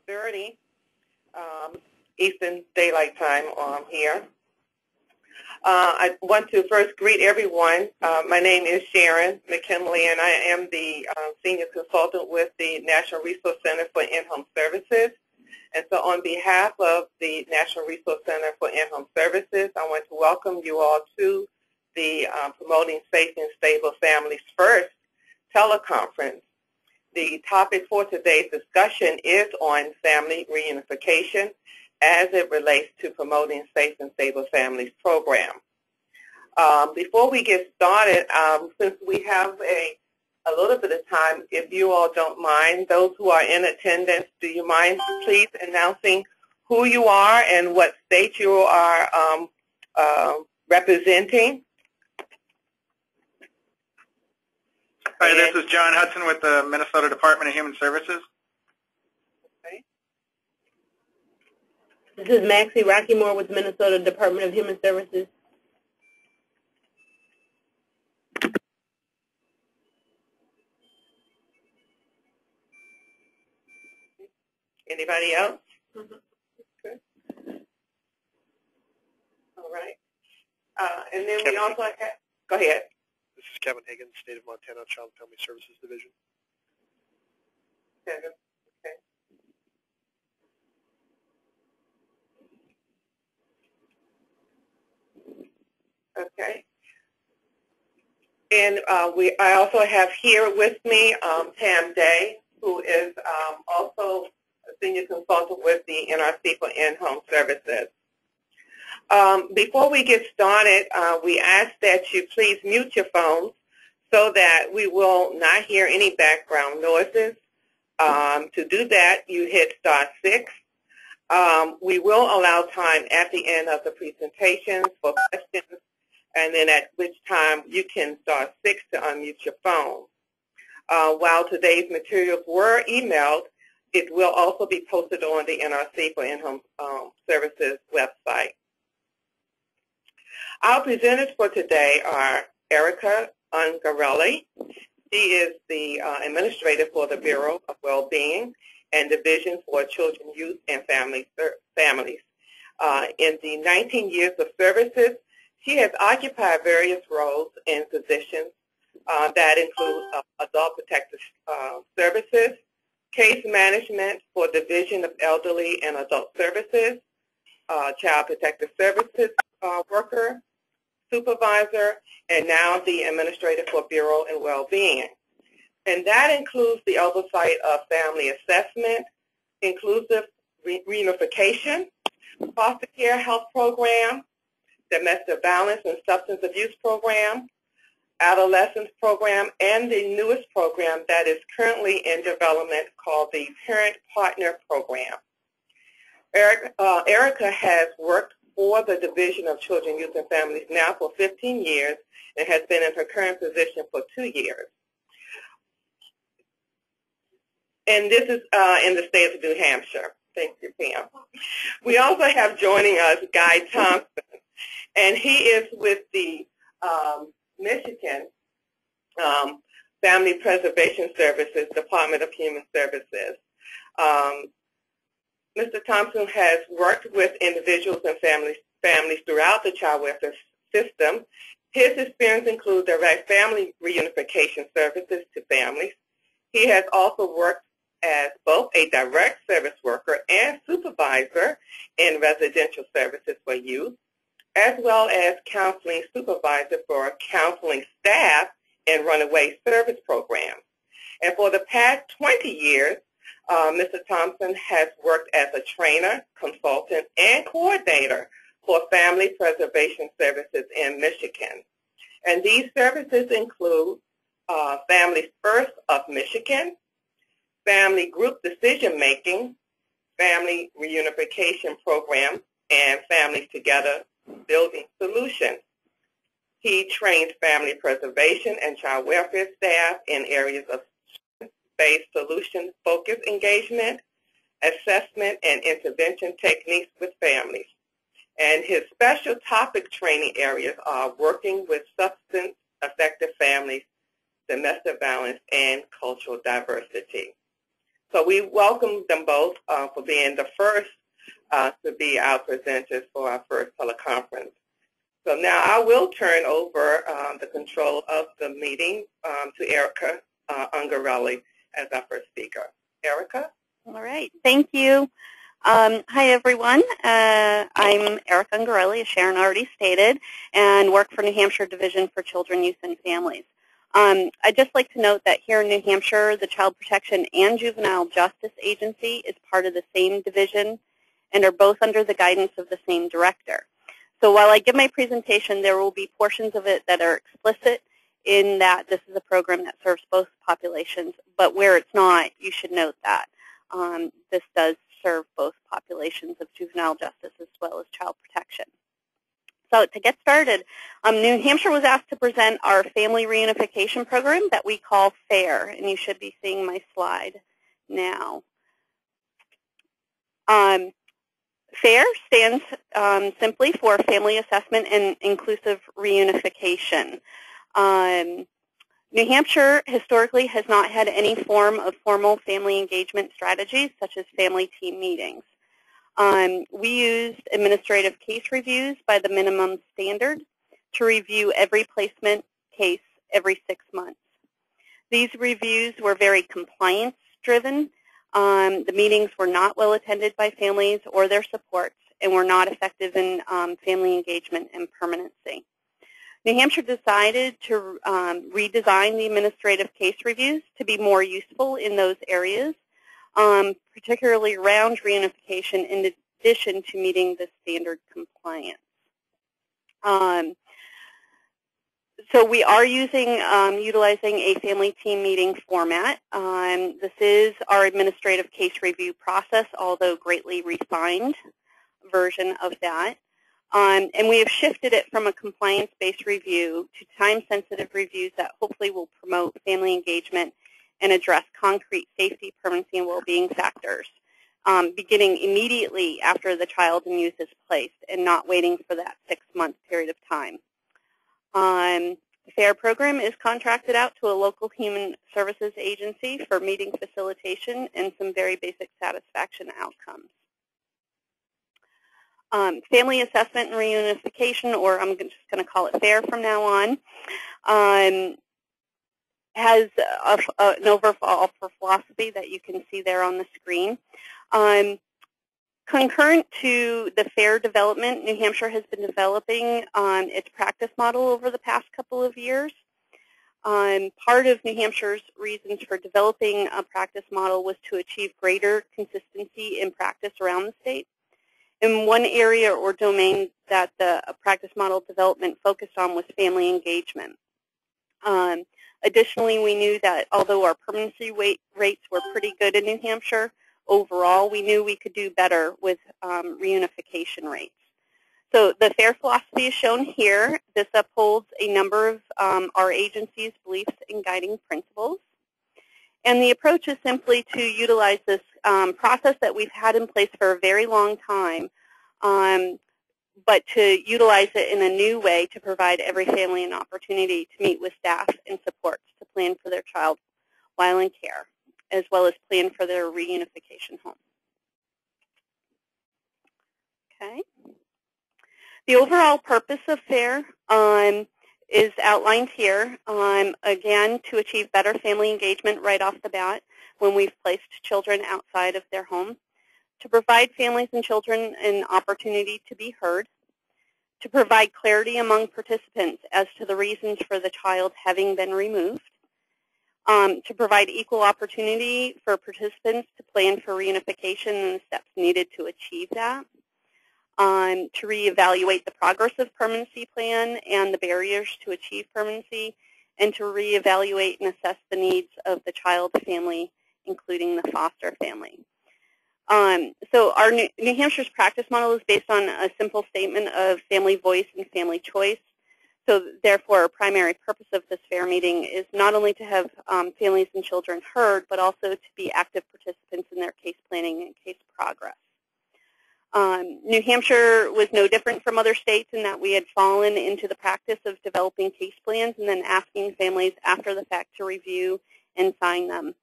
6:30 Eastern Daylight Time here. I want to first greet everyone. My name is Sharon McKinley, and I am the Senior Consultant with the National Resource Center for In-Home Services. And so on behalf of the National Resource Center for In-Home Services, I want to welcome you all to the Promoting Safe and Stable Families First teleconference. The topic for today's discussion is on family reunification as it relates to Promoting Safe and Stable Families program. Before we get started, since we have a little bit of time, if you all don't mind, those who are in attendance, do you mind please announcing who you are and what state you are representing? Hi, this is John Hudson with the Minnesota Department of Human Services. Okay. This is Maxie Rockymore with Minnesota Department of Human Services. Anybody else? Okay. All right. And then we also have, go ahead. This is Kevin Higgins, State of Montana Child and Family Services Division. Okay. Okay. And I also have here with me Tam Day, who is also a senior consultant with the NRC for In-Home Services. Before we get started, we ask that you please mute your phones so that we will not hear any background noises. To do that, you hit *6. We will allow time at the end of the presentation for questions, and then at which time you can *6 to unmute your phone. While today's materials were emailed, it will also be posted on the NRC for In-Home Services website. Our presenters for today are Erica Ungarelli. She is the administrator for the Bureau of Wellbeing and Division for Children, Youth, and Families. In the 19 years of services, she has occupied various roles and positions that include adult protective services, case management for Division of Elderly and Adult Services, child protective services worker, supervisor, and now the administrator for Bureau and Wellbeing. And that includes the oversight of family assessment, inclusive reunification, foster care health program, domestic violence and substance abuse program, adolescence program, and the newest program that is currently in development called the Parent Partner Program. Erica has worked for the Division of Children, Youth, and Families now for 15 years and has been in her current position for 2 years. And this is in the state of New Hampshire. Thank you, Pam. We also have joining us Guy Thompson, and he is with the Michigan Family Preservation Services, Department of Human Services. Mr. Thompson has worked with individuals and families throughout the child welfare system. His experience includes direct family reunification services to families. He has also worked as both a direct service worker and supervisor in residential services for youth, as well as counseling supervisor for counseling staff in runaway service programs. And for the past 20 years, Mr. Thompson has worked as a trainer, consultant, and coordinator for Family Preservation Services in Michigan. And these services include Families First of Michigan, Family Group Decision Making, Family Reunification Program, and Families Together Building Solutions. He trains family preservation and child welfare staff in areas of based solution-focused engagement, assessment, and intervention techniques with families. And his special topic training areas are working with substance-affected families, domestic violence, and cultural diversity. So we welcome them both for being the first to be our presenters for our first teleconference. So now I will turn over the control of the meeting to Erica Ungarelli as our first speaker. Erica? All right. Thank you. Hi, everyone. I'm Erica Ungarelli, as Sharon already stated, and work for New Hampshire Division for Children, Youth, and Families. I'd just like to note that here in New Hampshire, the Child Protection and Juvenile Justice Agency is part of the same division and are both under the guidance of the same director. So while I give my presentation, there will be portions of it that are explicit in that this is a program that serves both populations, but where it's not, you should note that. This does serve both populations of juvenile justice as well as child protection. So to get started, New Hampshire was asked to present our Family Reunification Program that we call FAIR, and you should be seeing my slide now. FAIR stands simply for Family Assessment and Inclusive Reunification. New Hampshire historically has not had any form of formal family engagement strategies such as family team meetings. We used administrative case reviews by the minimum standard to review every placement case every 6 months. These reviews were very compliance-driven. The meetings were not well attended by families or their supports and were not effective in family engagement and permanency. New Hampshire decided to redesign the administrative case reviews to be more useful in those areas, particularly around reunification in addition to meeting the standard compliance. So we are utilizing a family team meeting format. This is our administrative case review process, although greatly refined version of that. And we have shifted it from a compliance-based review to time-sensitive reviews that hopefully will promote family engagement and address concrete safety, permanency, and well-being factors, beginning immediately after the child and youth is placed and not waiting for that 6-month period of time. The FAIR program is contracted out to a local human services agency for meeting facilitation and some very basic satisfaction outcomes. Family assessment and reunification, or I'm just going to call it FAIR from now on, has an overall philosophy that you can see there on the screen. Concurrent to the FAIR development, New Hampshire has been developing its practice model over the past couple of years. Part of New Hampshire's reasons for developing a practice model was to achieve greater consistency in practice around the state. And one area or domain that the practice model development focused on was family engagement. Additionally, we knew that although our permanency rates were pretty good in New Hampshire, overall we knew we could do better with reunification rates. So the FAIR philosophy is shown here. This upholds a number of our agency's beliefs and guiding principles. And the approach is simply to utilize this process that we've had in place for a very long time, but to utilize it in a new way to provide every family an opportunity to meet with staff and supports to plan for their child while in care, as well as plan for their reunification home. Okay. The overall purpose of FAIR is outlined here, again, to achieve better family engagement right off the bat when we've placed children outside of their home, to provide families and children an opportunity to be heard, to provide clarity among participants as to the reasons for the child having been removed, to provide equal opportunity for participants to plan for reunification and the steps needed to achieve that, to reevaluate the progress of permanency plan and the barriers to achieve permanency, and to reevaluate and assess the needs of the child family, including the foster family. So our New Hampshire's practice model is based on a simple statement of family voice and family choice. So therefore, our primary purpose of this FAIR meeting is not only to have families and children heard, but also to be active participants in their case planning and case progress. New Hampshire was no different from other states in that we had fallen into the practice of developing case plans and then asking families after the fact to review and sign them.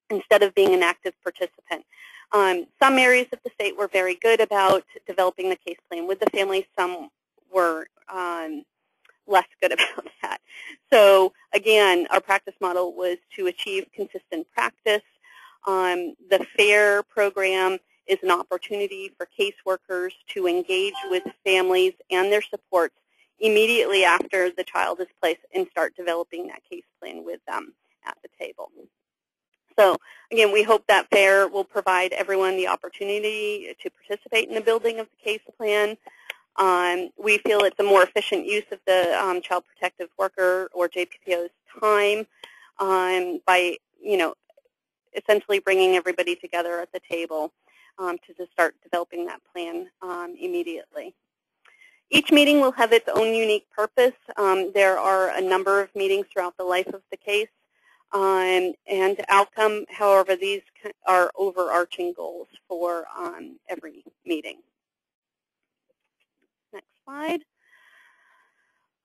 instead of being an active participant. Some areas of the state were very good about developing the case plan with the family. Some were less good about that. So again, our practice model was to achieve consistent practice. The FAIR program is an opportunity for caseworkers to engage with families and their supports immediately after the child is placed and start developing that case plan with them at the table. So again, we hope that FAIR will provide everyone the opportunity to participate in the building of the case plan. We feel it's a more efficient use of the Child Protective Worker or JPPO's time by, essentially bringing everybody together at the table to just start developing that plan immediately. Each meeting will have its own unique purpose. There are a number of meetings throughout the life of the case. And outcome, however, these are overarching goals for every meeting. Next slide.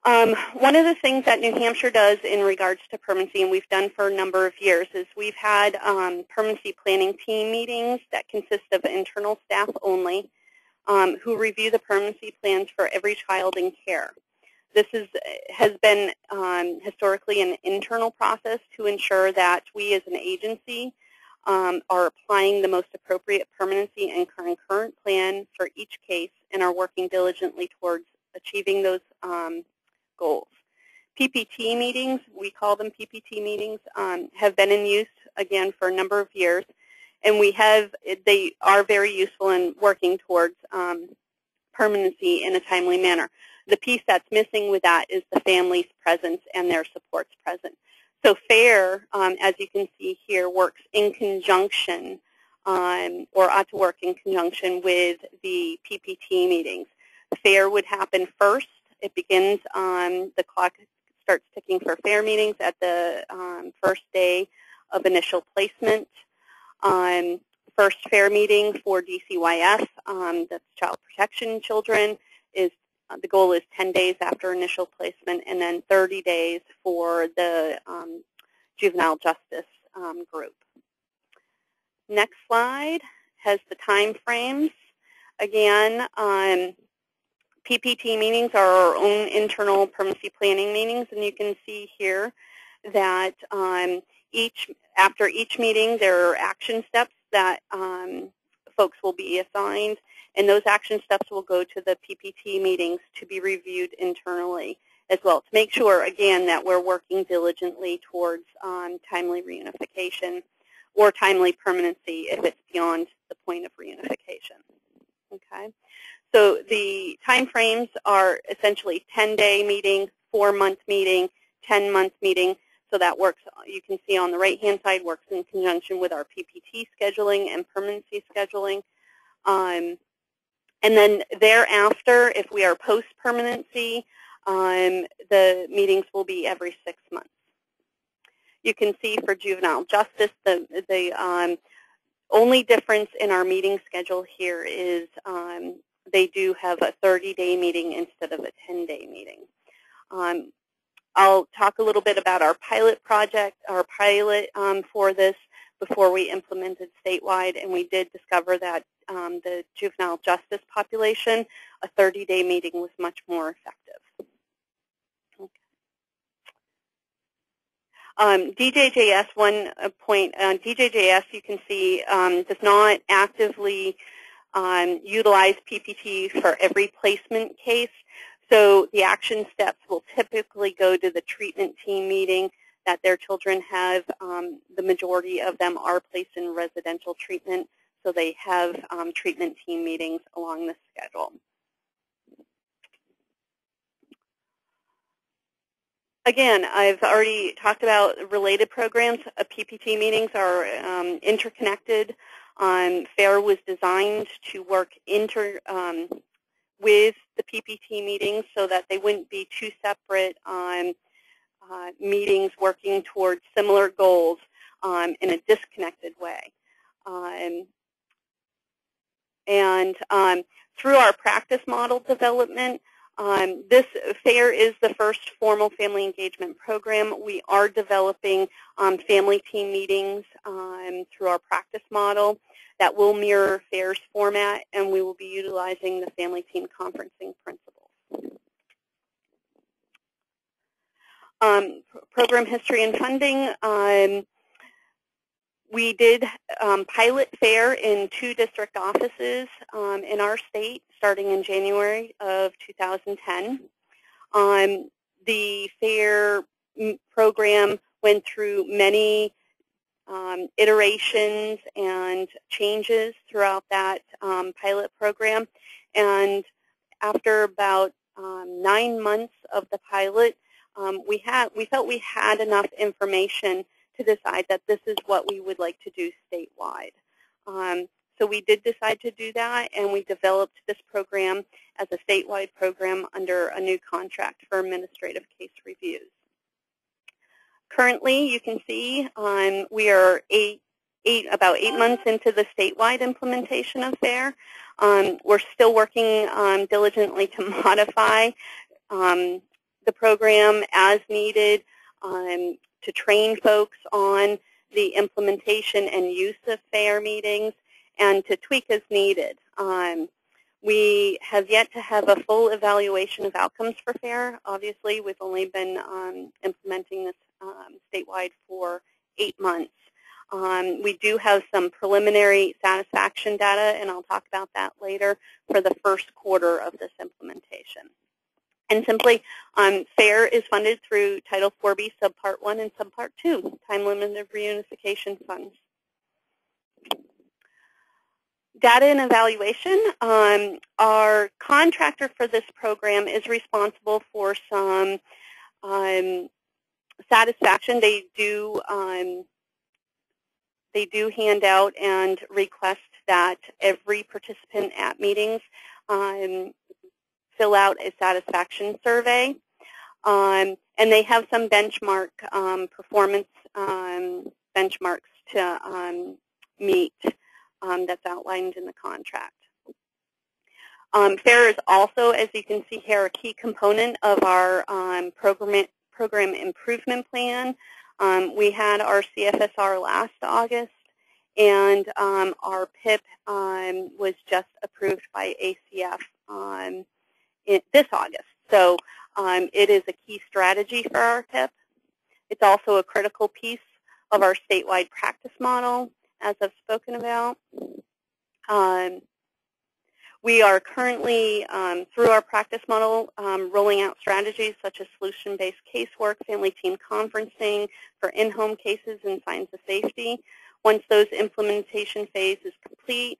One of the things that New Hampshire does in regards to permanency, and we've done for a number of years, is we've had permanency planning team meetings that consist of internal staff only who review the permanency plans for every child in care. This has been historically an internal process to ensure that we as an agency are applying the most appropriate permanency and current plan for each case and are working diligently towards achieving those goals. PPT meetings, we call them PPT meetings, have been in use, again, for a number of years, and they are very useful in working towards permanency in a timely manner. The piece that's missing with that is the family's presence and their supports present. So FAIR, as you can see here, works in conjunction or ought to work in conjunction with the PPT meetings. FAIR would happen first. It begins the clock starts ticking for FAIR meetings at the first day of initial placement. First FAIR meeting for DCYF, that's Child Protection Children, is the goal is 10 days after initial placement, and then 30 days for the Juvenile Justice group. Next slide has the time frames. Again, PPT meetings are our own internal permanency planning meetings, and you can see here that after each meeting there are action steps that folks will be assigned, and those action steps will go to the PPT meetings to be reviewed internally as well to make sure, again, that we're working diligently towards timely reunification or timely permanency if it's beyond the point of reunification. Okay, so the time frames are essentially 10-day meeting, 4-month meeting, 10-month meeting. So that works, you can see on the right-hand side, works in conjunction with our PPT scheduling and permanency scheduling. And then thereafter, if we are post-permanency, the meetings will be every 6 months. You can see for juvenile justice, the only difference in our meeting schedule here is they do have a 30-day meeting instead of a 10-day meeting. I'll talk a little bit about our pilot project, our pilot for this before we implemented statewide, and we did discover that the juvenile justice population, a 30-day meeting was much more effective. Okay. DJJS, one point, DJJS you can see does not actively utilize PPT for every placement case. So the action steps will typically go to the treatment team meeting that their children have. The majority of them are placed in residential treatment, so they have treatment team meetings along the schedule. Again, I've already talked about related programs. PPT meetings are interconnected. FAIR was designed to work with the PPT meetings so that they wouldn't be two separate meetings working towards similar goals in a disconnected way. And through our practice model development, This FAIR is the first formal family engagement program. We are developing family team meetings through our practice model that will mirror FAIR's format, and we will be utilizing the family team conferencing principles. Program history and funding. We did pilot FAIR in 2 district offices in our state starting in January of 2010. The FAIR program went through many iterations and changes throughout that pilot program, and after about 9 months of the pilot, we felt we had enough information to decide that this is what we would like to do statewide. So we did decide to do that, and we developed this program as a statewide program under a new contract for administrative case reviews. Currently, you can see we are about 8 months into the statewide implementation of FAIR. We're still working diligently to modify the program as needed, to train folks on the implementation and use of FAIR meetings, and to tweak as needed. We have yet to have a full evaluation of outcomes for FAIR. Obviously, we've only been implementing this statewide for 8 months. We do have some preliminary satisfaction data, and I'll talk about that later, for the first quarter of this implementation. And simply, FAIR is funded through Title 4B Subpart 1 and Subpart 2, time-limited reunification funds. Data and evaluation. Our contractor for this program is responsible for some satisfaction. They do hand out and request that every participant at meetings fill out a satisfaction survey, and they have some benchmark performance benchmarks to meet that's outlined in the contract. FAIR is also, as you can see here, a key component of our program improvement plan. We had our CFSR last August, and our PIP was just approved by ACF this August. So it is a key strategy for our PIP. It's also a critical piece of our statewide practice model, as I've spoken about. We are currently, through our practice model, rolling out strategies such as solution-based casework, family team conferencing for in-home cases, and signs of safety. Once those implementation phase is complete,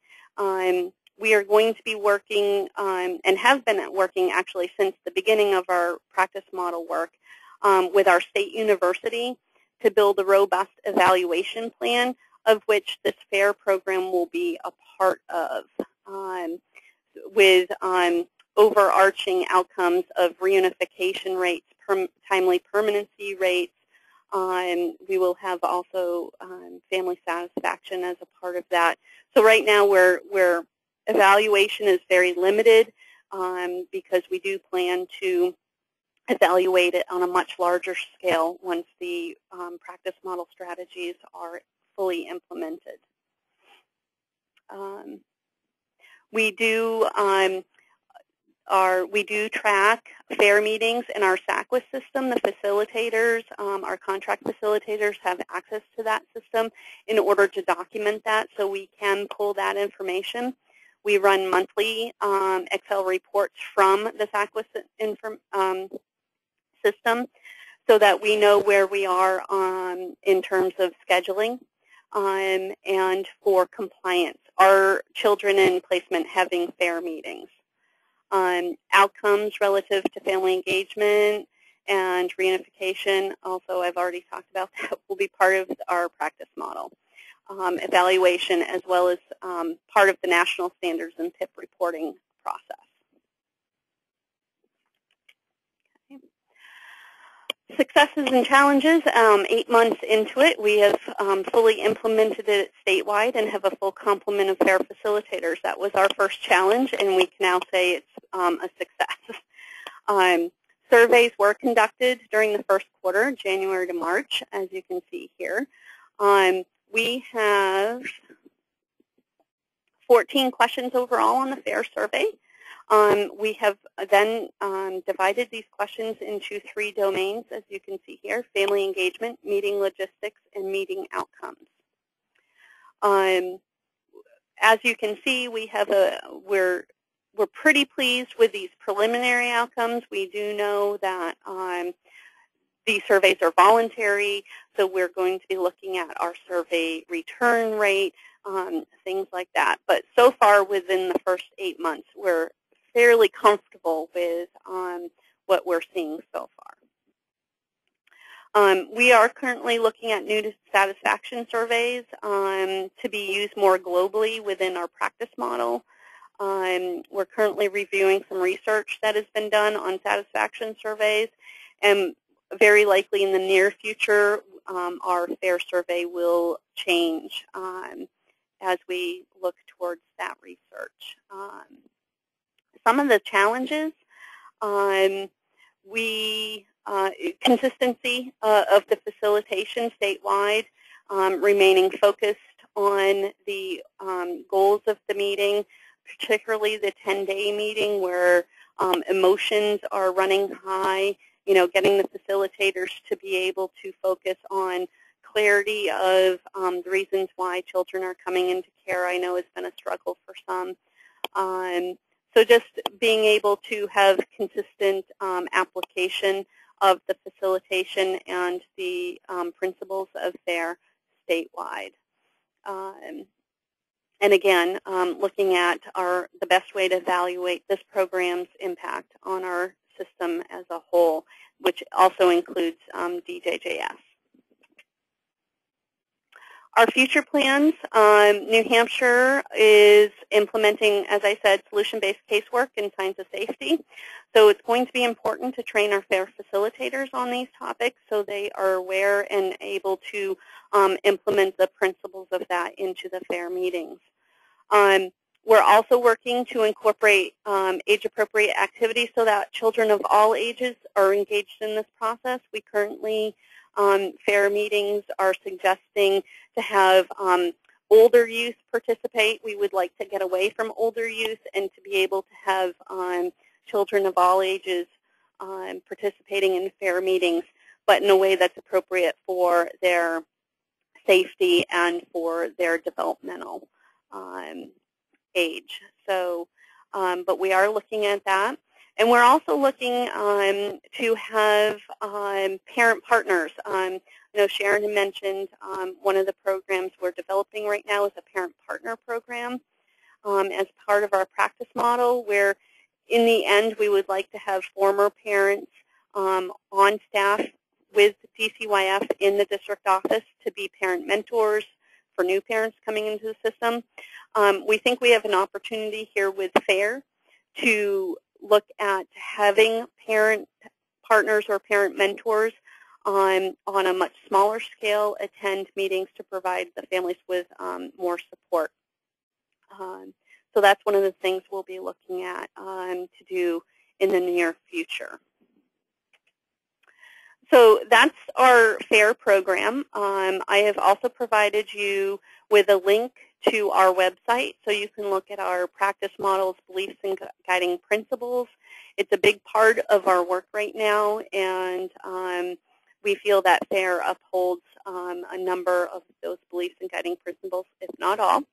we are going to be working, and have been working actually since the beginning of our practice model work, with our state university to build a robust evaluation plan, of which this FAIR program will be a part of, with overarching outcomes of reunification rates, timely permanency rates. We will have also family satisfaction as a part of that. So right now where evaluation is very limited, because we do plan to evaluate it on a much larger scale once the practice model strategies are fully implemented. We do track FAIR meetings in our SACWIS system. The facilitators, our contract facilitators, have access to that system in order to document that, so we can pull that information. We run monthly Excel reports from the SACWIS system so that we know where we are in terms of scheduling and for compliance. Are children in placement having FAIR meetings? Outcomes relative to family engagement and reunification, also I've already talked about that, will be part of our practice model. Evaluation, as well as part of the national standards and PIP reporting process. Okay. Successes and challenges. 8 months into it, we have fully implemented it statewide and have a full complement of FAIR facilitators. That was our first challenge, and we can now say it's a success. Surveys were conducted during the first quarter, January to March, as you can see here. We have 14 questions overall on the FAIR survey. We have then divided these questions into 3 domains, as you can see here: family engagement, meeting logistics, and meeting outcomes. As you can see, we're pretty pleased with these preliminary outcomes. We do know that these surveys are voluntary, so we're going to be looking at our survey return rate, things like that. But so far, within the first 8 months, we're fairly comfortable with what we're seeing so far. We are currently looking at new satisfaction surveys to be used more globally within our practice model. We're currently reviewing some research that has been done on satisfaction surveys, and very likely in the near future, our FAIR survey will change as we look towards that research. Some of the challenges, consistency of the facilitation statewide, remaining focused on the goals of the meeting, particularly the 10-day meeting where emotions are running high, getting the facilitators to be able to focus on clarity of the reasons why children are coming into care, I know has been a struggle for some. So just being able to have consistent application of the facilitation and the principles of FAIR statewide. And again, looking at the best way to evaluate this program's impact on our system as a whole, which also includes DJJS. Our future plans, New Hampshire is implementing, as I said, solution-based casework and signs of safety. So it's going to be important to train our FAIR facilitators on these topics so they are aware and able to implement the principles of that into the FAIR meetings. We're also working to incorporate age-appropriate activities so that children of all ages are engaged in this process. We currently, FAIR meetings are suggesting to have older youth participate. We would like to get away from older youth and to be able to have children of all ages participating in FAIR meetings, but in a way that's appropriate for their safety and for their developmental age. So, but we are looking at that. And we're also looking to have parent partners. I know Sharon had mentioned one of the programs we're developing right now is a parent partner program as part of our practice model, where in the end we would like to have former parents on staff with DCYF in the district office to be parent mentors for new parents coming into the system. We think we have an opportunity here with FAIR to look at having parent partners or parent mentors on a much smaller scale attend meetings to provide the families with more support. So that's one of the things we'll be looking at to do in the near future. So that's our FAIR program. I have also provided you with a link to our website so you can look at our practice models, beliefs, and guiding principles. It's a big part of our work right now, and we feel that FAIR upholds a number of those beliefs and guiding principles, if not all.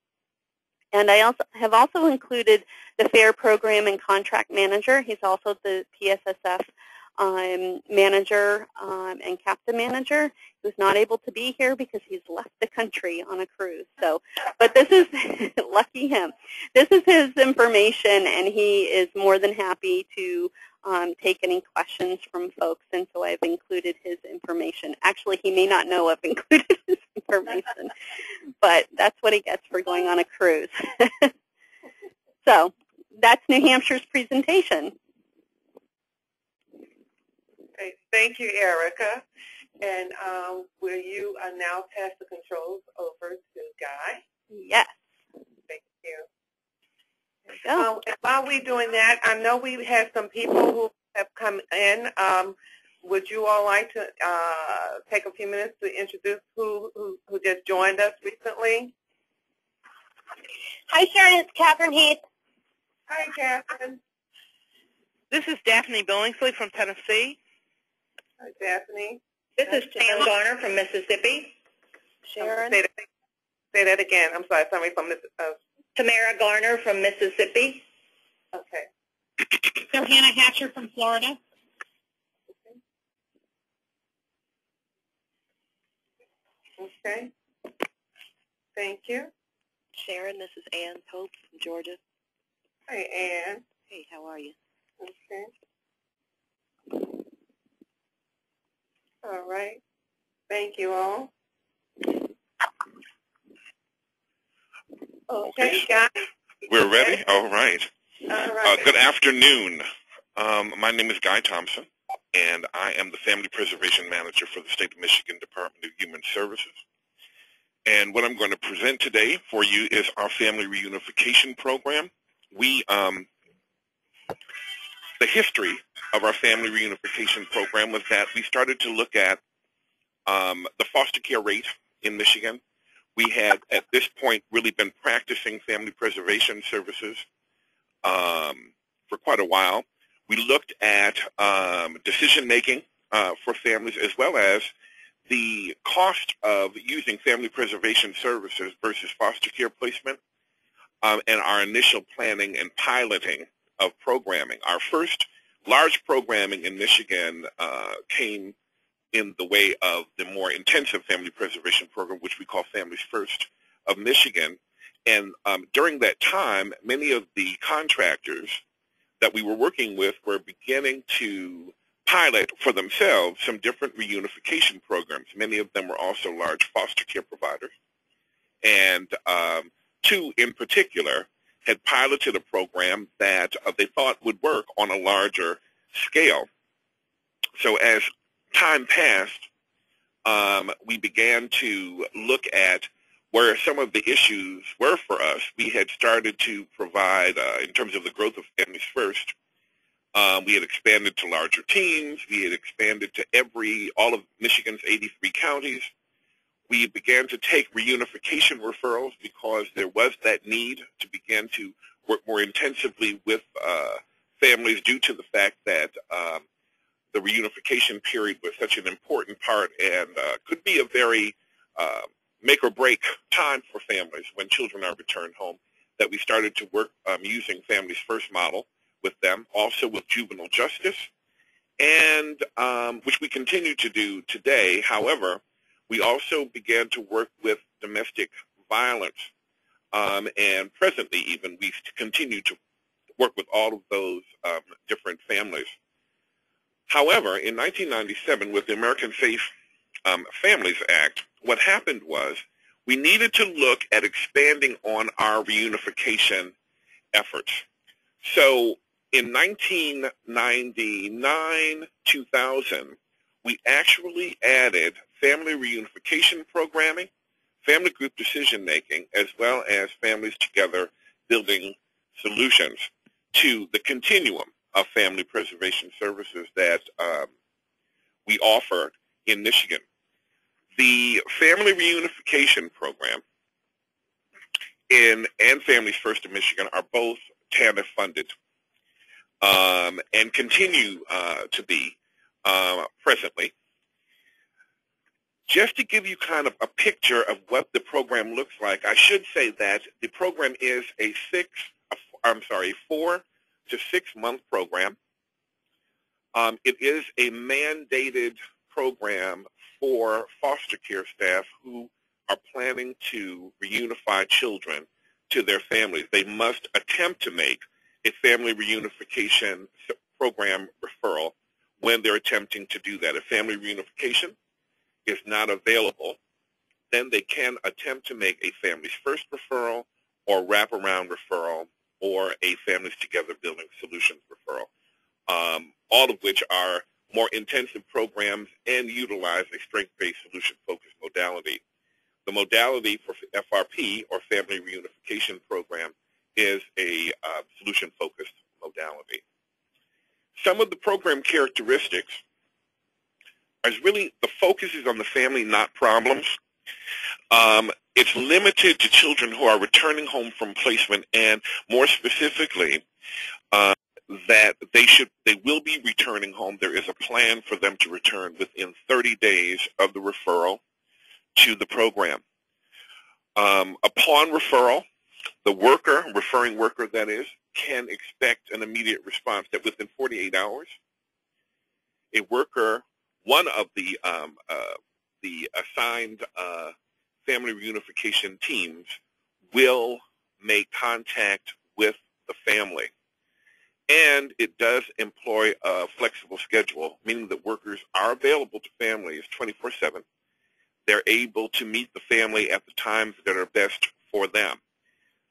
And I have also included the FAIR program and contract manager. He's also the PSSF manager and captain manager. He was not able to be here because he's left the country on a cruise. So, but this is, lucky him, this is his information, and he is more than happy to take any questions from folks, and so I've included his information. Actually, he may not know I've included his information, but that's what he gets for going on a cruise. So that's New Hampshire's presentation. Okay, thank you, Erica. And will you now pass the controls over to Guy? Yes. Thank you. There you go. And while we're doing that, I know we had some people who have come in. Would you all like to take a few minutes to introduce who just joined us recently? Hi, Sharon. It's Catherine Heath. Hi, Catherine. This is Daphne Billingsley from Tennessee. Hi, Daphne. This is Sharon Garner from Mississippi. Sharon. Say that again. I'm sorry. Somebody from Tamara Garner from Mississippi. Okay. Johanna Hatcher from Florida. Okay. Thank you. Sharon, this is Ann Pope from Georgia. Hi, Ann. Hey, how are you? Okay. All right. Thank you all. Okay, guys. We're ready? All right. All right. Good afternoon. My name is Guy Thompson, and I am the Family Preservation Manager for the State of Michigan Department of Human Services. And what I'm going to present today for you is our Family Reunification Program. The history of our Family Reunification Program was that we started to look at the foster care rate in Michigan. We had, at this point, really been practicing family preservation services for quite a while. We looked at decision-making for families, as well as the cost of using family preservation services versus foster care placement, and our initial planning and piloting of programming. Our first large programming in Michigan came in the way of the more intensive family preservation program, which we call Families First of Michigan. And during that time, many of the contractors that we were working with were beginning to pilot for themselves some different reunification programs. Many of them were also large foster care providers. And two in particular had piloted a program that they thought would work on a larger scale. So as time passed, we began to look at where some of the issues were for us. We had started to provide, in terms of the growth of Families First, we had expanded to larger teams. We had expanded to all of Michigan's 83 counties. We began to take reunification referrals because there was that need to begin to work more intensively with families due to the fact that the reunification period was such an important part and could be a very make or break time for families when children are returned home, that we started to work using Families First model with them, also with juvenile justice, and which we continue to do today. However, we also began to work with domestic violence, and presently even we continue to work with all of those different families. However, in 1997, with the American Safe Families Act, what happened was we needed to look at expanding on our reunification efforts. So in 1999, 2000, we actually added family reunification programming, family group decision-making, as well as families together building solutions to the continuum of family preservation services that we offer in Michigan. The Family Reunification Program and Families First in Michigan are both TANF funded and continue to be presently. Just to give you kind of a picture of what the program looks like, I should say that the program is a 4 to 6 month program. It is a mandated program for foster care staff who are planning to reunify children to their families. They must attempt to make a family reunification program referral when they're attempting to do that. If family reunification is not available, then they can attempt to make a Families First referral or wraparound referral or a Families Together Building Solutions referral, all of which are more intensive programs and utilize a strength-based solution-focused modality. The modality for FRP, or Family Reunification Program, is a solution-focused modality. Some of the program characteristics is really the focus is on the family, not problems. It's limited to children who are returning home from placement, and more specifically, that they will be returning home. There is a plan for them to return within 30 days of the referral to the program. Upon referral, the worker, referring worker that is, can expect an immediate response that within 48 hours, a worker, one of the assigned family reunification teams will make contact with the family. And it does employ a flexible schedule, meaning that workers are available to families 24/7. They're able to meet the family at the times that are best for them.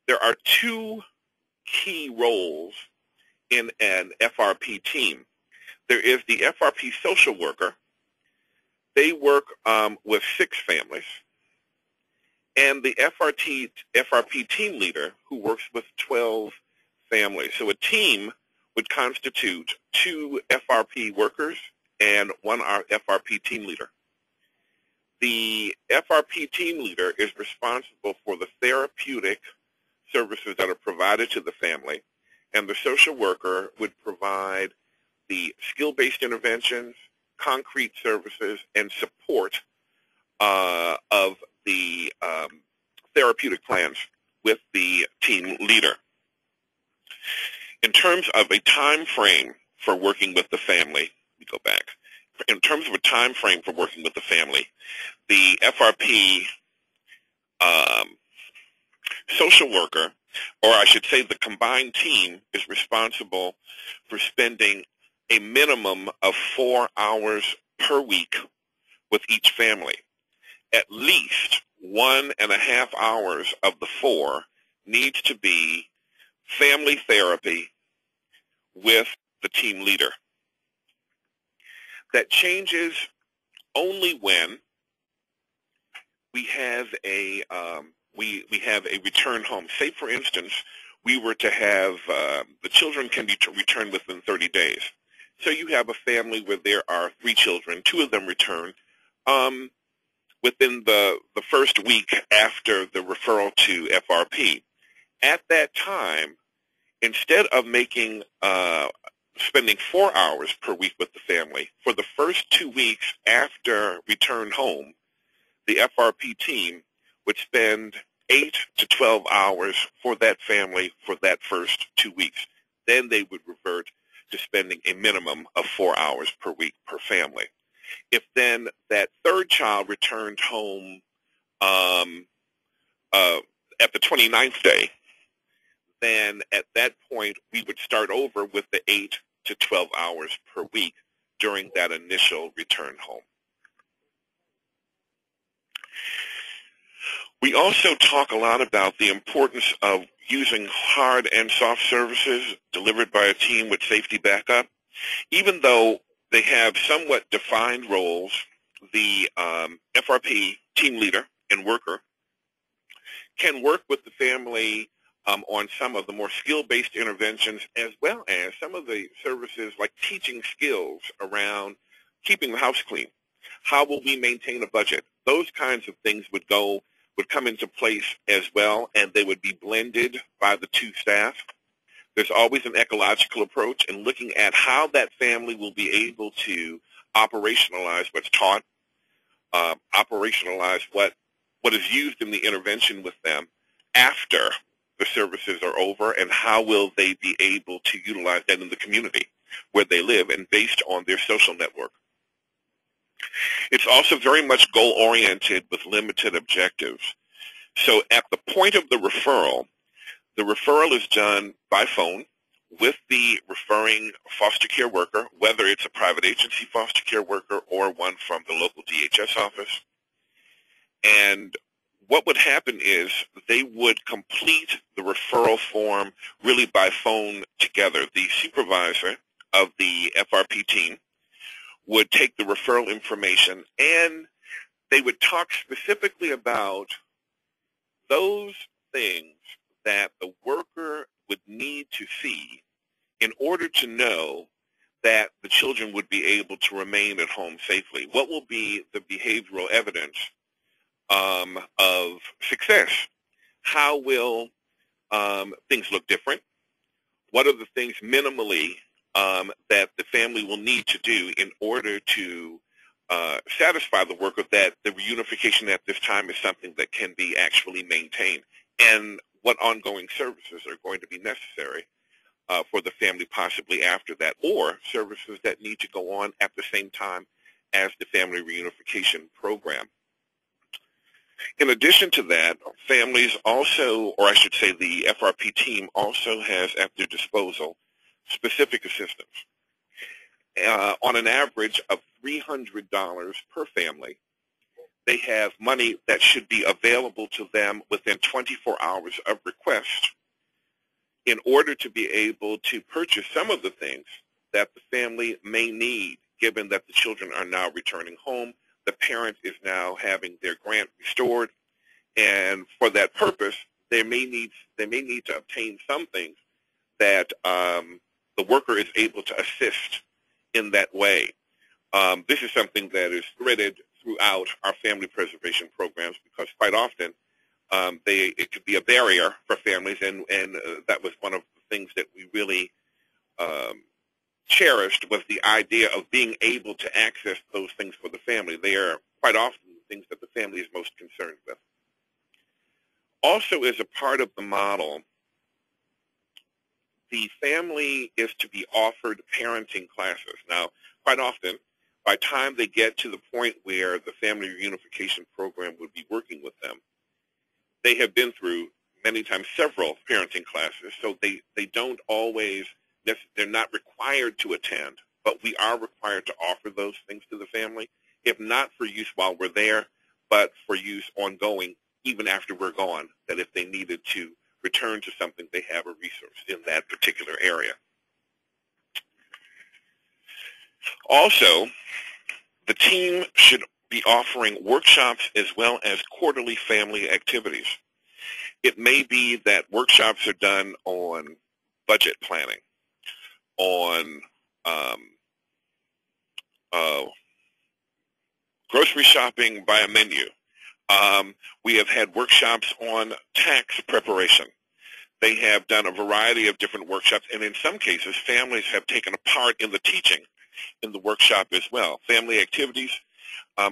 There are two key roles in an FRP team. There is the FRP social worker. They work with 6 families. And the FRP team leader who works with 12 families. So a team would constitute 2 FRP workers and 1 FRP team leader. The FRP team leader is responsible for the therapeutic services that are provided to the family, and the social worker would provide the skill-based interventions, concrete services, and support of the therapeutic plans with the team leader. In terms of a time frame for working with the family, we go back. In terms of a time frame for working with the family, the FRP social worker, or I should say the combined team, is responsible for spending a minimum of 4 hours per week with each family. At least 1.5 hours of the 4 needs to be family therapy with the team leader. That changes only when we have a return home. Say, for instance, we were to have the children can be returned within 30 days. So you have a family where there are 3 children. 2 of them return within the first week after the referral to FRP. At that time, instead of spending 4 hours per week with the family, for the first 2 weeks after return home, the FRP team would spend 8 to 12 hours for that family for that first 2 weeks. Then they would revert to spending a minimum of 4 hours per week per family. If then that third child returned home at the 29th day, then at that point we would start over with the 8 to 12 hours per week during that initial return home. We also talk a lot about the importance of using hard and soft services delivered by a team with safety backup. Even though they have somewhat defined roles, the FRP team leader and worker can work with the family on some of the more skill-based interventions, as well as some of the services like teaching skills around keeping the house clean. How will we maintain a budget? Those kinds of things would come into place as well, and they would be blended by the 2 staff. There's always an ecological approach in looking at how that family will be able to operationalize what's taught, operationalize what is used in the intervention with them after the services are over, and how will they be able to utilize that in the community where they live and based on their social network. It's also very much goal-oriented with limited objectives. So at the point of the referral is done by phone with the referring foster care worker, whether it's a private agency foster care worker or one from the local DHS office. And what would happen is they would complete the referral form really by phone together. The supervisor of the FRP team would take the referral information, and they would talk specifically about those things that the worker would need to see in order to know that the children would be able to remain at home safely? What will be the behavioral evidence of success? How will things look different? What are the things minimally that the family will need to do in order to satisfy the worker that the reunification at this time is something that can be actually maintained? And what ongoing services are going to be necessary for the family possibly after that, or services that need to go on at the same time as the family reunification program. In addition to that, families also, or I should say the FRP team also has at their disposal specific assistance. On an average of $300 per family, they have money that should be available to them within 24 hours of request in order to be able to purchase some of the things that the family may need, given that the children are now returning home, the parent is now having their grant restored, and for that purpose, they may need to obtain some things that the worker is able to assist in that way. This is something that is threaded throughout our family preservation programs, because quite often it could be a barrier for families, and that was one of the things that we really cherished, was the idea of being able to access those things for the family. They are quite often the things that the family is most concerned with. Also, as a part of the model, the family is to be offered parenting classes. Now, quite often, by the time they get to the point where the family reunification program would be working with them, they have been through many times several parenting classes, so they don't always, they're not required to attend, but we are required to offer those things to the family, if not for use while we're there, but for use ongoing, even after we're gone, that if they needed to return to something, they have a resource in that particular area. Also, the team should be offering workshops as well as quarterly family activities. It may be that workshops are done on budget planning, on grocery shopping by a menu. We have had workshops on tax preparation. They have done a variety of different workshops, and in some cases, families have taken a part in the teaching in the workshop as well. Family activities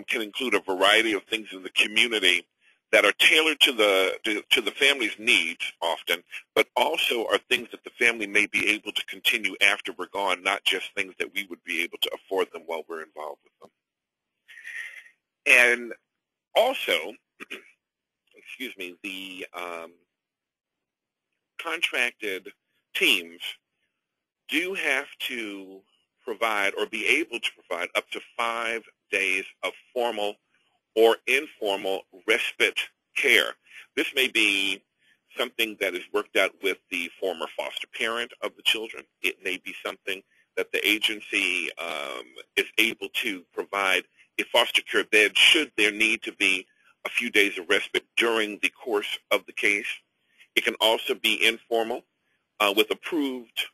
can include a variety of things in the community that are tailored to the family's needs often, but also are things that the family may be able to continue after we're gone, not just things that we would be able to afford them while we're involved with them. And also, excuse me, the contracted teams do have to provide or be able to provide up to 5 days of formal or informal respite care. This may be something that is worked out with the former foster parent of the children. It may be something that the agency is able to provide a foster care bed should there need to be a few days of respite during the course of the case. It can also be informal with approved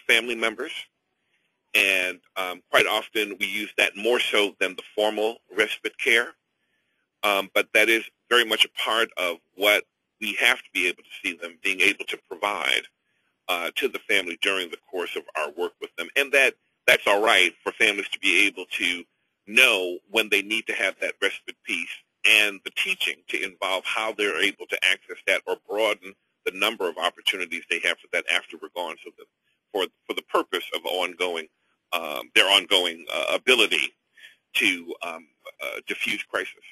family members, and quite often we use that more so than the formal respite care, but that is very much a part of what we have to be able to see them being able to provide to the family during the course of our work with them, and that's all right for families to be able to know when they need to have that respite piece, and the teaching to involve how they're able to access that or broaden the number of opportunities they have for that after we're gone, so that for the purpose of ongoing their ongoing ability to diffuse crisis.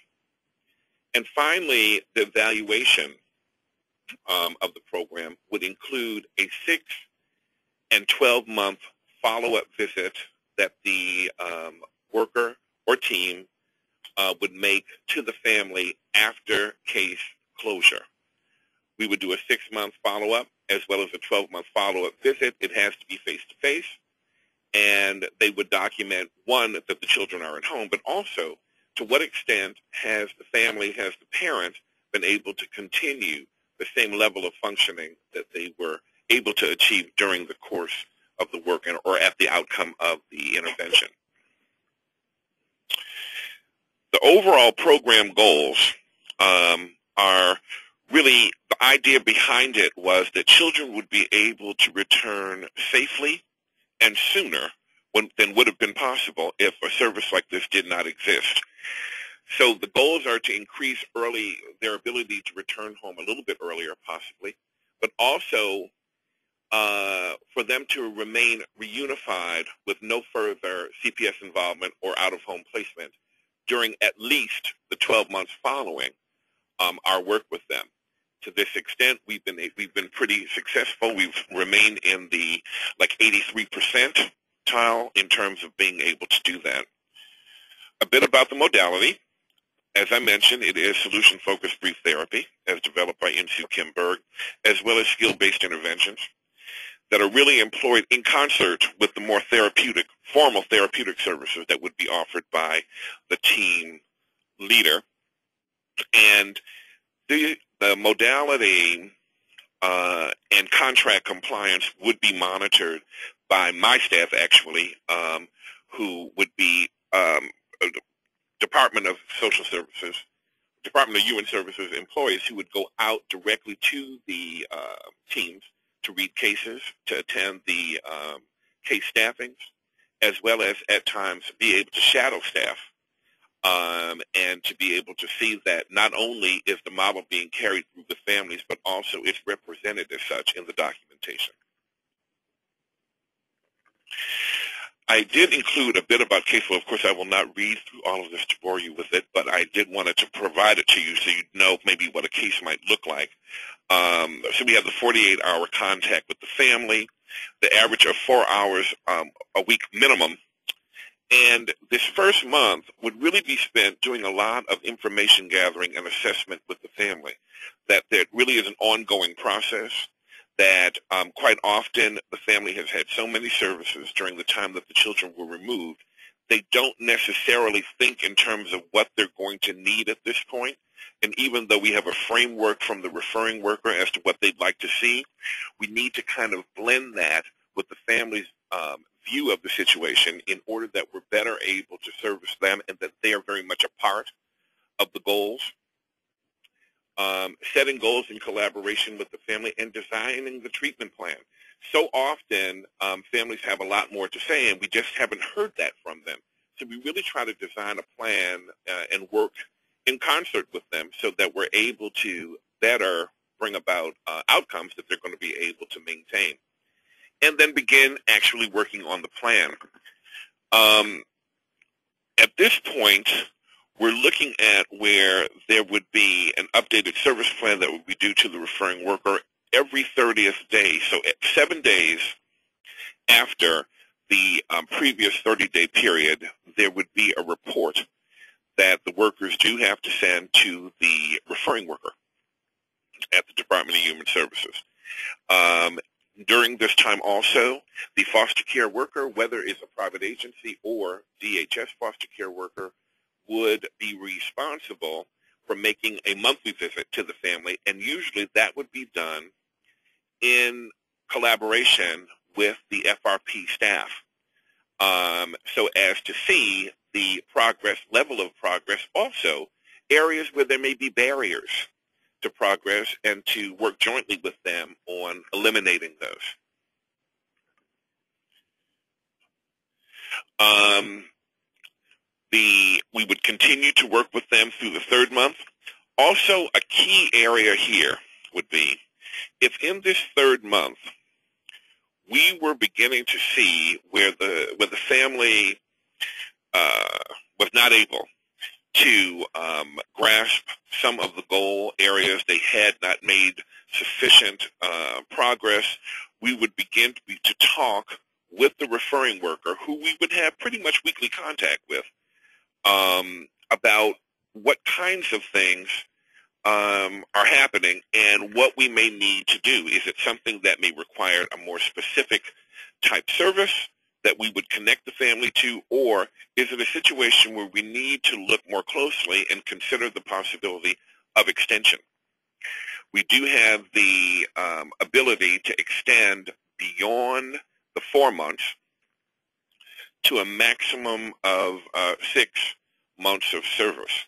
And finally, the evaluation of the program would include a 6 and 12-month follow-up visit that the worker or team would make to the family after case closure. We would do a 6-month follow-up as well as a 12-month follow-up visit. It has to be face-to-face, and they would document, one, that the children are at home, but also to what extent has the family, has the parent been able to continue the same level of functioning that they were able to achieve during the course of the work or at the outcome of the intervention. The overall program goals are really, the idea behind it was that children would be able to return safely and sooner than would have been possible if a service like this did not exist. So the goals are to increase their ability to return home a little bit earlier possibly, but also for them to remain reunified with no further CPS involvement or out-of-home placement during at least the 12 months following our work with them. To this extent, we've been pretty successful. We've remained in the 83% tile in terms of being able to do that. A bit about the modality. As I mentioned, it is solution-focused brief therapy, as developed by Insoo Kim Berg, as well as skill-based interventions that are really employed in concert with the more formal therapeutic services that would be offered by the team leader. And the modality and contract compliance would be monitored by my staff, actually, who would be Department of Social Services, Department of Human Services employees who would go out directly to the teams to read cases, to attend the case staffings, as well as at times be able to shadow staff and to be able to see that not only is the model being carried through the families, but also it's represented as such in the documentation. I did include a bit about caseflow. Of course, I will not read through all of this to bore you with it, but I did want to provide it to you so you know maybe what a case might look like. So we have the 48-hour contact with the family, the average of 4 hours a week minimum. And this first month would really be spent doing a lot of information gathering and assessment with the family, that there really is an ongoing process, that quite often the family has had so many services during the time that the children were removed, they don't necessarily think in terms of what they're going to need at this point. And even though we have a framework from the referring worker as to what they'd like to see, we need to kind of blend that with the family's view of the situation in order that we're better able to service them and that they are very much a part of the goals. Setting goals in collaboration with the family and designing the treatment plan. So often families have a lot more to say and we just haven't heard that from them. So we really try to design a plan and work in concert with them so that we're able to better bring about outcomes that they're going to be able to maintain. And then begin actually working on the plan. At this point, we're looking at where there would be an updated service plan that would be due to the referring worker every 30th day. So at 7 days after the previous 30-day period, there would be a report that the workers do have to send to the referring worker at the Department of Human Services. During this time also, the foster care worker, whether it's a private agency or DHS foster care worker, would be responsible for making a monthly visit to the family, and usually that would be done in collaboration with the FRP staff, so as to see the progress, level of progress, also areas where there may be barriers to progress and to work jointly with them on eliminating those. We would continue to work with them through the 3rd month. Also, a key area here would be if in this 3rd month we were beginning to see where the family was not able to grasp some of the goal areas, they had not made sufficient progress, we would begin to talk with the referring worker, who we would have pretty much weekly contact with, about what kinds of things are happening and what we may need to do. Is it something that may require a more specific type service that we would connect the family to, or is it a situation where we need to look more closely and consider the possibility of extension? We do have the ability to extend beyond the 4 months to a maximum of 6 months of service.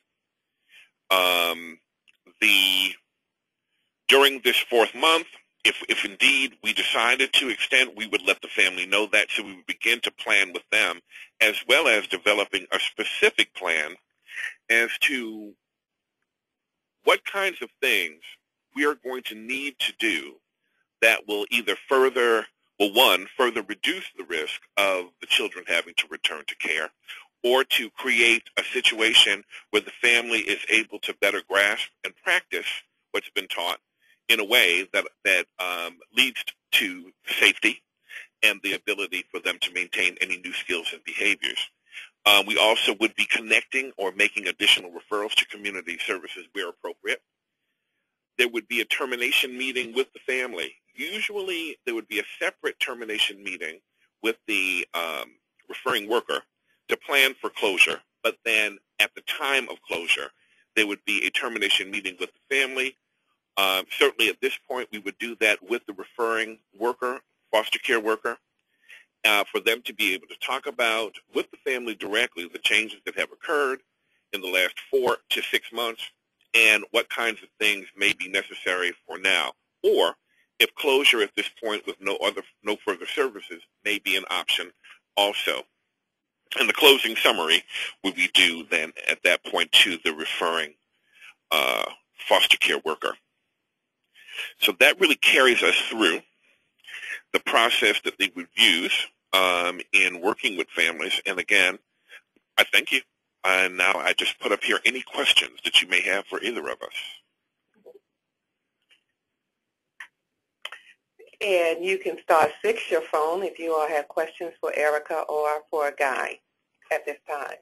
During this 4th month, if indeed we decided to extend, we would let the family know that, so we would begin to plan with them, as well as developing a specific plan as to what kinds of things we are going to need to do that will either further reduce the risk of the children having to return to care, or to create a situation where the family is able to better grasp and practice what's been taught in a way that leads to safety and the ability for them to maintain any new skills and behaviors. We also would be connecting or making additional referrals to community services where appropriate. There would be a termination meeting with the family. Usually there would be a separate termination meeting with the referring worker to plan for closure, but then at the time of closure, there would be a termination meeting with the family. Certainly at this point, we would do that with the referring worker, foster care worker, for them to be able to talk about with the family directly the changes that have occurred in the last 4 to 6 months and what kinds of things may be necessary for now, or if closure at this point with no further services may be an option also. And the closing summary would be due then at that point to the referring foster care worker. So that really carries us through the process that they would use in working with families. And again, I thank you. And now I just put up here any questions that you may have for either of us. And you can star 6 your phone if you all have questions for Erica or for Guy at this time.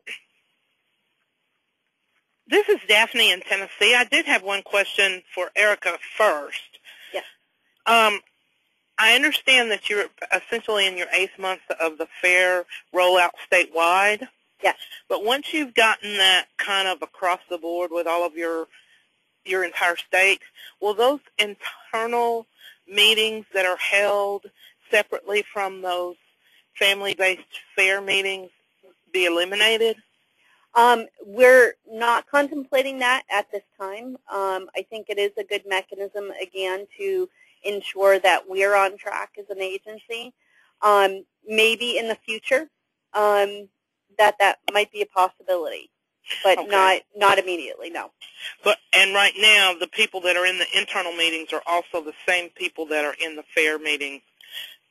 This is Daphne in Tennessee. I did have one question for Erica first. Yes. I understand that you're essentially in your 8th month of the FAIR rollout statewide. Yes. But once you've gotten that kind of across the board with all of your entire state, will those internal meetings that are held separately from those family-based FAIR meetings be eliminated? We're not contemplating that at this time. I think it is a good mechanism, again, to ensure that we're on track as an agency. Maybe in the future that might be a possibility, but okay. not immediately, no. And right now, the people that are in the internal meetings are also the same people that are in the FAIR meetings?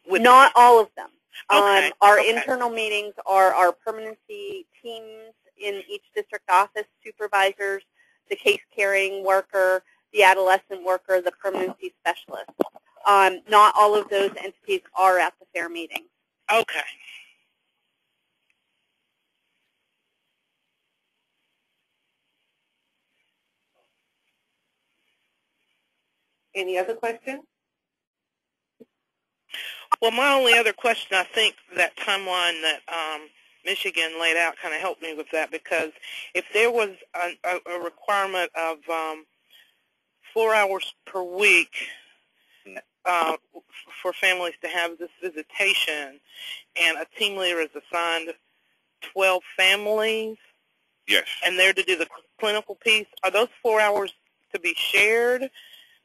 Not all of them. Okay. Our internal meetings are our permanency teams in each district office, supervisors, the case-carrying worker, the adolescent worker, the permanency specialist. Not all of those entities are at the FAIR meeting. Okay. Any other questions? Well, my only other question, I think that timeline that Michigan laid out kind of helped me with that, because if there was a requirement of 4 hours per week for families to have this visitation, and a team leader is assigned 12 families, yes, and they're to do the clinical piece, are those 4 hours to be shared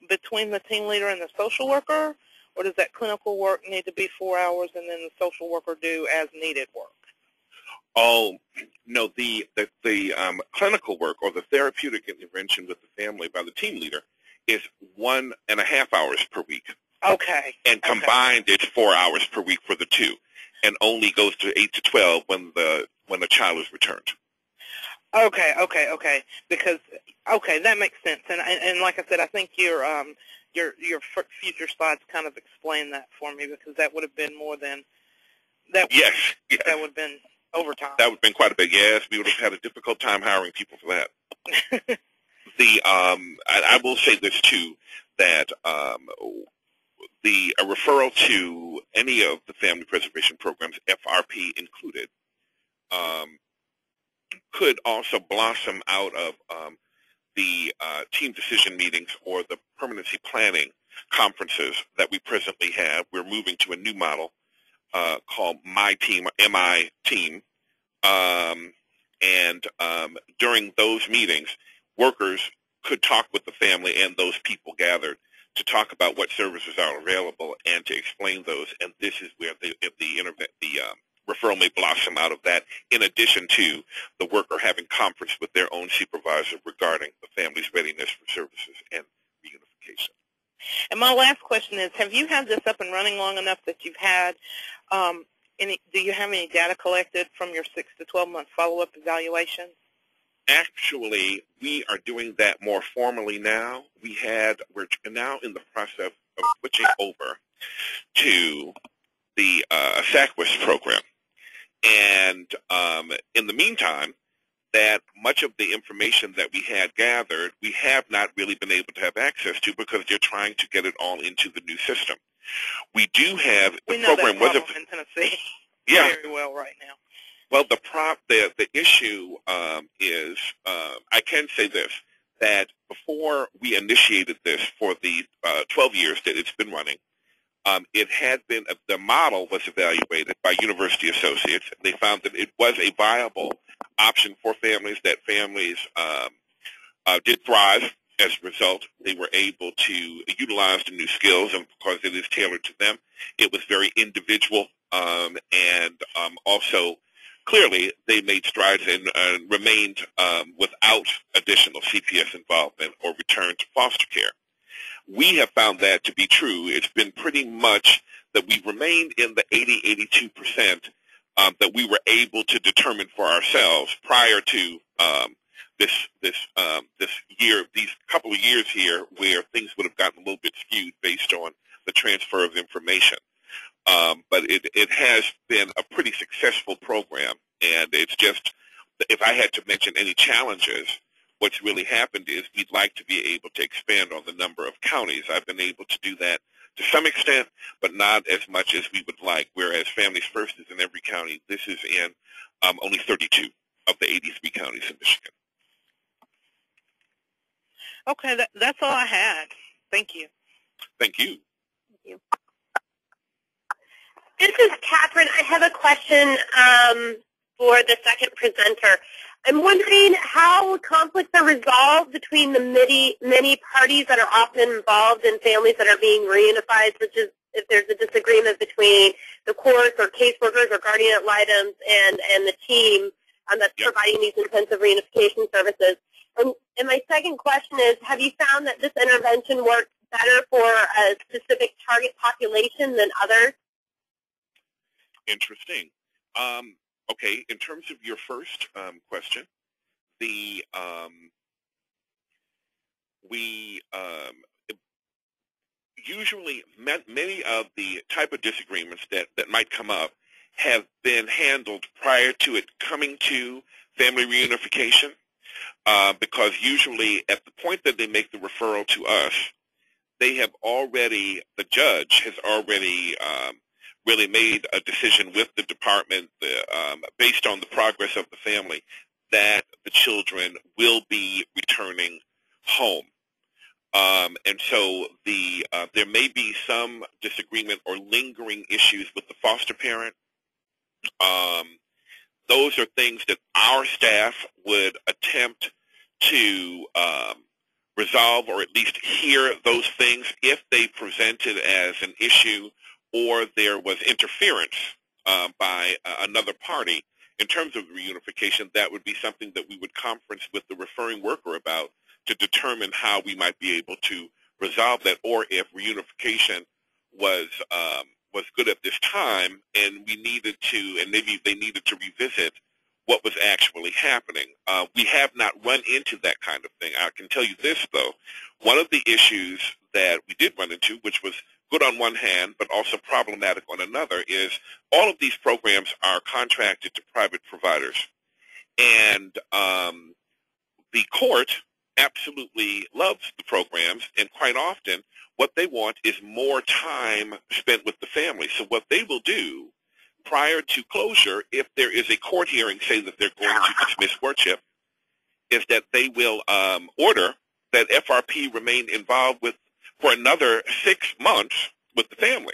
between the team leader and the social worker, or does that clinical work need to be 4 hours and then the social worker do as needed work? Oh, no, the clinical work or the therapeutic intervention with the family by the team leader is 1.5 hours per week. Okay. And combined, it's 4 hours per week for the two, and only goes to 8 to 12 when the child is returned. Okay. Because that makes sense. And like I said, I think your future slides kind of explain that for me, because that would have been more than that. Yes. That would have been overtime. That would have been quite a bit. Yes, we would have had a difficult time hiring people for that. I will say this too, that a referral to any of the family preservation programs, FRP included, could also blossom out of the team decision meetings or the permanency planning conferences that we presently have. We're moving to a new model called My Team, or MI Team, and during those meetings, workers could talk with the family, and those people gathered to talk about what services are available and to explain those. And this is where the referral may blossom out of that, in addition to the worker having conference with their own supervisor regarding the family's readiness for services and reunification. And my last question is, have you had this up and running long enough that you've had do you have any data collected from your 6 to 12-month follow-up evaluation? Actually, we are doing that more formally now. We're now in the process of switching over to the SACWIS program. And in the meantime, that much of the information that we had gathered, we have not really been able to have access to because they're trying to get it all into the new system. We do have the program was in Tennessee very well right now. Well, the issue is, I can say this, that before we initiated this for the 12 years that it's been running, it had been, the model was evaluated by University Associates. They found that it was a viable option for families, that families did thrive. As a result, they were able to utilize the new skills, and because it is tailored to them, it was very individual, and also clearly they made strides and remained without additional CPS involvement or return to foster care. We have found that to be true. It's been pretty much that we remained in the 80-82% that we were able to determine for ourselves prior to these couple of years here, where things would have gotten a little bit skewed based on the transfer of information. But it has been a pretty successful program, and it's just, if I had to mention any challenges, what's really happened is we'd like to be able to expand on the number of counties. I've been able to do that to some extent, but not as much as we would like, whereas Families First is in every county. This is in only 32 of the 83 counties in Michigan. Okay, that's all I had. Thank you. Thank you. Thank you. This is Catherine. I have a question for the second presenter. I'm wondering how conflicts are resolved between the many parties that are often involved in families that are being reunified, such as if there's a disagreement between the courts or caseworkers or guardian ad litem and the team that's providing these intensive reunification services. And my second question is, have you found that this intervention works better for a specific target population than others? Interesting. Okay, in terms of your first question, we usually, many of the type of disagreements that might come up have been handled prior to it coming to family reunification, because usually at the point that they make the referral to us, they have already, the judge has already really made a decision with the department based on the progress of the family that the children will be returning home. And so there may be some disagreement or lingering issues with the foster parent. Those are things that our staff would attempt to resolve, or at least hear those things if they presented as an issue or there was interference by another party. In terms of reunification, that would be something that we would conference with the referring worker about to determine how we might be able to resolve that, or if reunification was good at this time and we needed to, and maybe they needed to revisit what was actually happening. We have not run into that kind of thing. I can tell you this, though. One of the issues that we did run into, which was good on one hand but also problematic on another, is all of these programs are contracted to private providers. And the court absolutely loves the programs, and quite often what they want is more time spent with the family. So what they will do prior to closure, if there is a court hearing, say that they're going to dismiss courtship, is that they will order that FRP remain involved with for another 6 months with the family.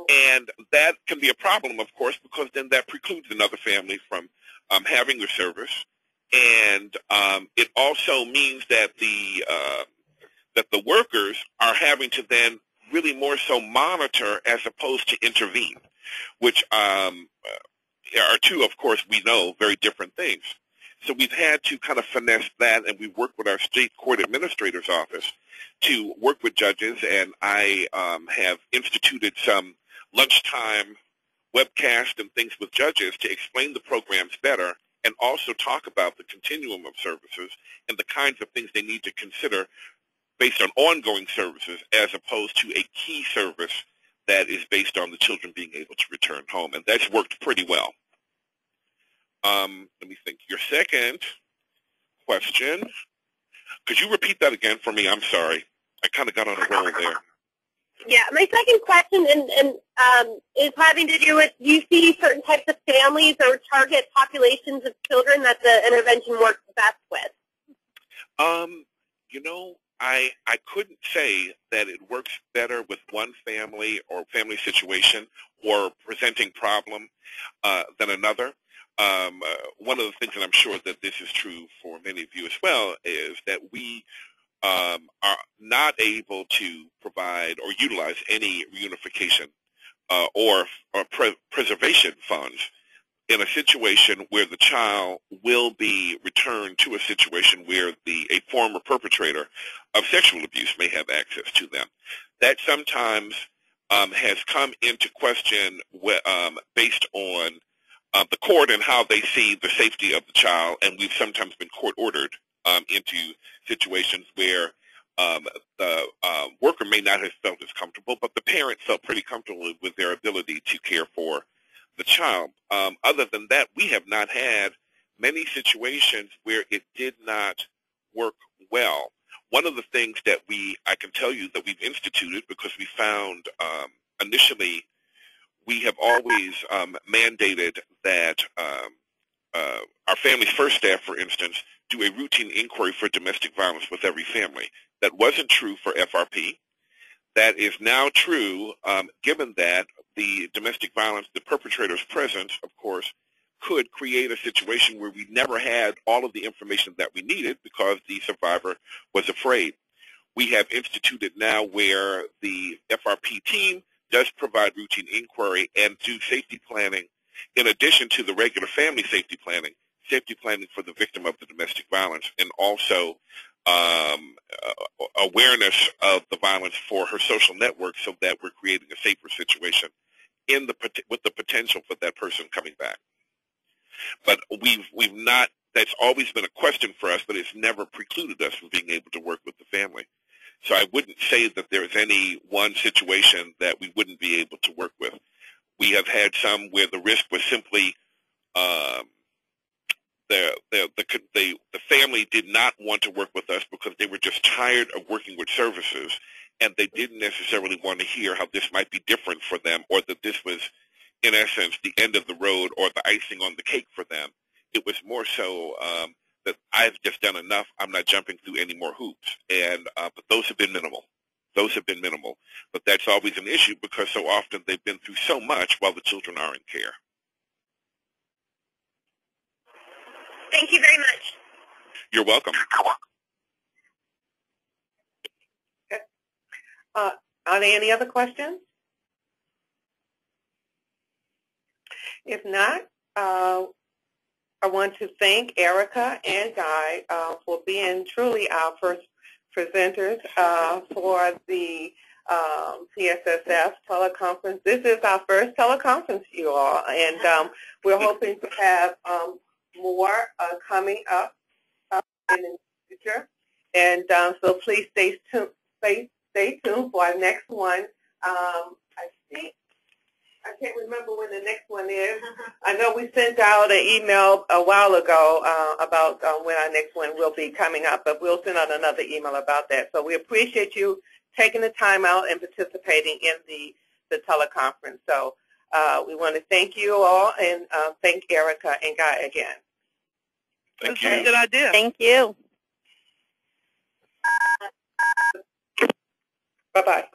And that can be a problem, of course, because then that precludes another family from having the service. And it also means that the workers are having to then really more so monitor as opposed to intervene, which are two, of course, we know, very different things. So we've had to kind of finesse that, and we've worked with our state court administrator's office to work with judges, and I have instituted some lunchtime webcasts and things with judges to explain the programs better and also talk about the continuum of services and the kinds of things they need to consider based on ongoing services as opposed to a key service that is based on the children being able to return home. And that's worked pretty well. Let me think. Your second question, could you repeat that again for me? I'm sorry. I kind of got on a roll there. Yeah, my second question is having to do with, do you see certain types of families or target populations of children that the intervention works best with? You know, I couldn't say that it works better with one family or family situation or presenting problem than another. One of the things, and I'm sure that this is true for many of you as well, is that we are not able to provide or utilize any reunification or preservation funds in a situation where the child will be returned to a situation where a former perpetrator of sexual abuse may have access to them. That sometimes has come into question based on the court and how they see the safety of the child, and we've sometimes been court-ordered into situations where the worker may not have felt as comfortable, but the parent felt pretty comfortable with their ability to care for the child. Other than that, we have not had many situations where it did not work well. One of the things that I can tell you that we've instituted, because we found initially we have always mandated that our Families First staff, for instance, do a routine inquiry for domestic violence with every family. That wasn't true for FRP. That is now true, given that the domestic violence, the perpetrator's presence, of course, could create a situation where we never had all of the information that we needed because the survivor was afraid. We have instituted now where the FRP team does provide routine inquiry and do safety planning in addition to the regular family safety planning for the victim of the domestic violence, and also awareness of the violence for her social network so that we're creating a safer situation with the potential for that person coming back. But we've not, that's always been a question for us, but it's never precluded us from being able to work with the family. So I wouldn't say that there's any one situation that we wouldn't be able to work with. We have had some where the risk was simply the family did not want to work with us because they were just tired of working with services, and they didn't necessarily want to hear how this might be different for them, or that this was, in essence, the end of the road or the icing on the cake for them. It was more so that I've just done enough. I'm not jumping through any more hoops, and but those have been minimal. Those have been minimal, but that's always an issue because so often they've been through so much while the children are in care. Thank you very much. You're welcome. Okay. Are there any other questions? If not, I want to thank Erica and Guy for being truly our first presenters for the PSSF teleconference. This is our first teleconference, you all, and we're hoping to have more coming up in the future. And so please stay tuned for our next one. I can't remember when the next one is. I know we sent out an email a while ago about when our next one will be coming up, but we'll send out another email about that. So we appreciate you taking the time out and participating in the teleconference. So we want to thank you all and thank Erica and Guy again. Thank you. That's a good idea. Thank you. Bye-bye.